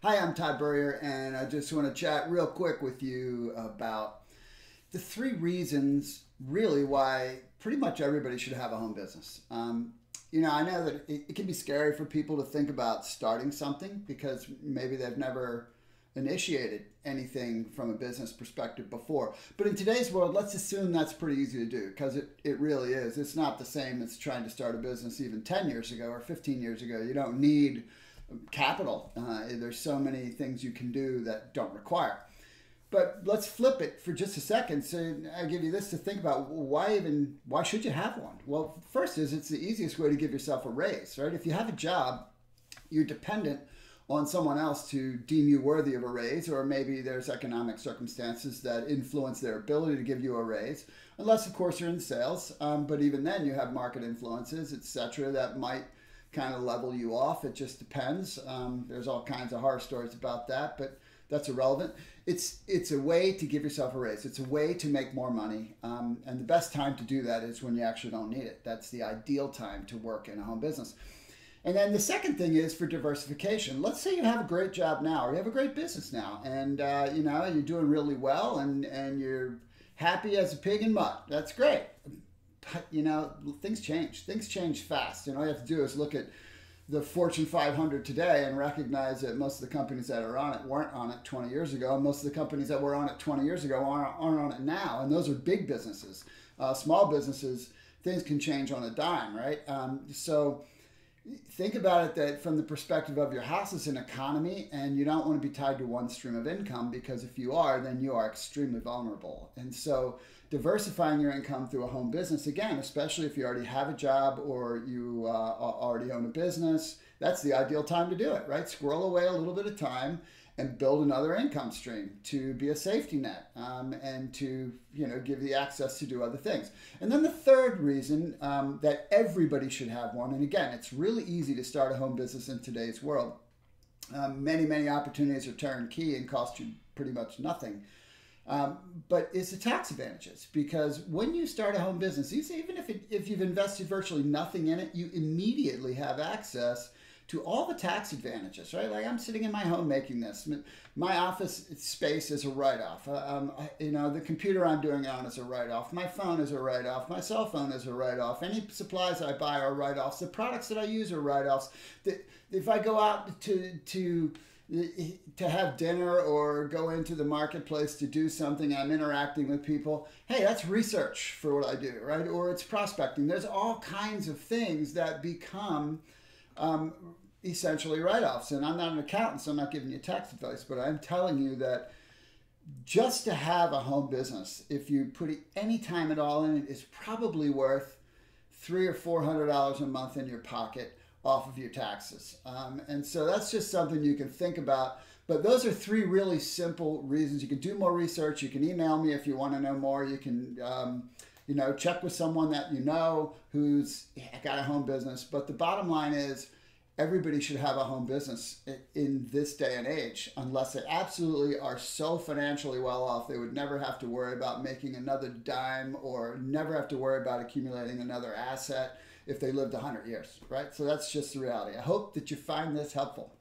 Hi, I'm Todd Burrier, and I just want to chat real quick with you about the three reasons really why pretty much everybody should have a home business. I know that it can be scary for people to think about starting something because maybe they've never initiated anything from a business perspective before. But in today's world, let's assume that's pretty easy to do because it really is. It's not the same as trying to start a business even 10 years ago or 15 years ago. You don't need capital. There's so many things you can do that don't require. But let's flip it for just a second. So I give you this to think about. Why should you have one? Well, first is it's the easiest way to give yourself a raise, right? If you have a job, you're dependent on someone else to deem you worthy of a raise, or maybe there's economic circumstances that influence their ability to give you a raise, unless of course you're in sales. But even then you have market influences, etc., that might kind of level you off. It just depends. There's all kinds of horror stories about that, but that's irrelevant. It's a way to give yourself a raise. It's a way to make more money. And the best time to do that is when you actually don't need it. That's the ideal time to work in a home business. And then the second thing is for diversification. Let's say you have a great job now, or you have a great business now, and you're doing really well, and you're happy as a pig in mud. That's great. But, things change. Things change fast. And all you have to do is look at the Fortune 500 today and recognize that most of the companies that are on it weren't on it 20 years ago. And most of the companies that were on it 20 years ago aren't on it now. And those are big businesses. Small businesses, things can change on a dime, right? So think about it that from the perspective of your house is an economy, and you don't want to be tied to one stream of income, because if you are, then you are extremely vulnerable. And so diversifying your income through a home business, again, especially if you already have a job or you already own a business, that's the ideal time to do it, right? Squirrel away a little bit of time and build another income stream to be a safety net, and to give you the access to do other things. And then the third reason that everybody should have one, and again, it's really easy to start a home business in today's world. Many opportunities are turnkey and cost you pretty much nothing. But it's the tax advantages, because when you start a home business, even if you've invested virtually nothing in it, you immediately have access to all the tax advantages, right? Like I'm sitting in my home making this. My office space is a write-off. The computer I'm doing it on is a write-off. My phone is a write-off. My cell phone is a write-off. Any supplies I buy are write-offs. The products that I use are write-offs. If I go out to have dinner or go into the marketplace to do something, I'm interacting with people. Hey, that's research for what I do, right? Or it's prospecting. There's all kinds of things that become essentially write-offs. And I'm not an accountant, so I'm not giving you tax advice, but I'm telling you that just to have a home business, if you put any time at all in it, is probably worth $300 or $400 a month in your pocket off of your taxes. And so that's just something you can think about. But those are three really simple reasons. You can do more research. You can email me if you want to know more. You can check with someone that you know who's got a home business. But the bottom line is everybody should have a home business in this day and age, unless they absolutely are so financially well off they would never have to worry about making another dime or never have to worry about accumulating another asset if they lived 100 years, right? So that's just the reality. I hope that you find this helpful.